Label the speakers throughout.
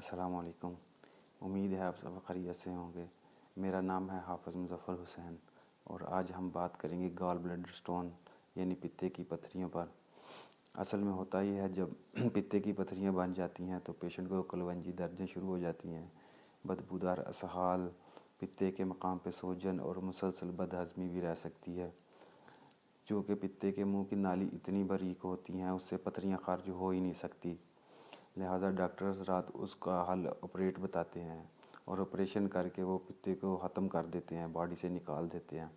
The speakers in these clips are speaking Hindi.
Speaker 1: अस्सलाम वालेकुम। उम्मीद है आप सब खैरियत से होंगे। मेरा नाम है हाफिज़ मुज़फ़्फ़र हुसैन और आज हम बात करेंगे गॉल ब्लैडर स्टोन यानी पित्ते की पत्थरियों पर। असल में होता ही है, जब पित्ते की पत्थरियां बन जाती हैं तो पेशेंट को कलवंजी दर्दें शुरू हो जाती हैं, बदबूदार असहाल, पित्ते के मकाम पे सूजन और मुसलसल बदहज़मी भी रह सकती है। चूँकि पित्ते के मुंह की नाली इतनी बारीक होती हैं, उससे पत्थरियां खारिज हो ही नहीं सकती। लिहाजा डॉक्टर्स रात उसका हल ऑपरेट बताते हैं और ऑपरेशन करके वो पित्ते को ख़त्म कर देते हैं, बॉडी से निकाल देते हैं।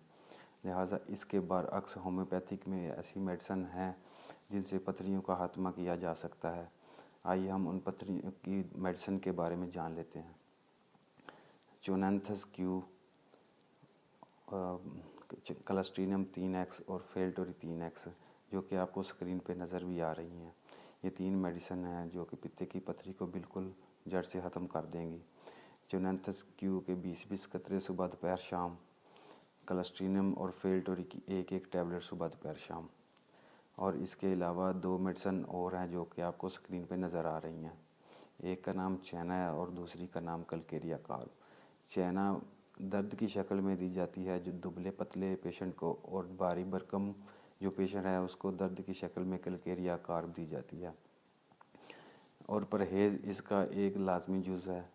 Speaker 1: लिहाजा इसके बरअक्स होम्योपैथिक में ऐसी मेडिसन हैं जिनसे पत्थरियों का खात्मा किया जा सकता है। आइए हम उन पत्थरियों की मेडिसिन के बारे में जान लेते हैं। चोनैंथस क्यू, क्लस्ट्रीडियम 3x और फेल्टोरी 3x, जो कि आपको स्क्रीन पे नज़र भी आ रही हैं। ये 3 मेडिसिन हैं जो कि पित्ते की पत्थरी को बिल्कुल जड़ से ख़त्म कर देंगी। चोनैंथस क्यू के 20-20 कतरे सुबह दोपहर शाम, क्लस्ट्रीडियम और फेल्टोरी की 1-1 टैबलेट सुबह दोपहर शाम। और इसके अलावा 2 मेडिसिन और हैं जो कि आपको स्क्रीन पे नज़र आ रही हैं। एक का नाम चैना है और दूसरी का नाम कलकेरिया कार्ब। चैना दर्द की शक्ल में दी जाती है जो दुबले पतले पेशेंट को, और भारी भरकम जो पेशेंट है उसको दर्द की शक्ल में कलकेरिया कार्ब दी जाती है। और परहेज़ इसका एक लाजमी जुज़ है,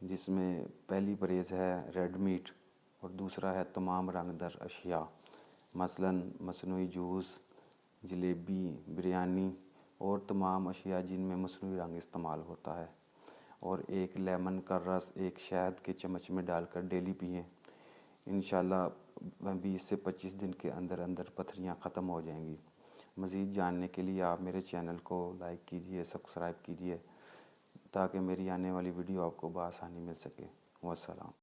Speaker 1: जिसमें पहली परहेज़ है रेड मीट और दूसरा है तमाम रंगदार अशिया, मसलन मसनूई जूस, जलेबी, बिरयानी और तमाम अशिया जिनमें मसनूई रंग इस्तेमाल होता है। और एक लेमन का रस एक शहद के चम्मच में डालकर डेली पिएं। इंशाल्लाह 20 से 25 दिन के अंदर अंदर पत्थरियां ख़त्म हो जाएंगी। मज़ीद जानने के लिए आप मेरे चैनल को लाइक कीजिए, सब्सक्राइब कीजिए, ताकि मेरी आने वाली वीडियो आपको बआसानी मिल सके। वस्सलाम।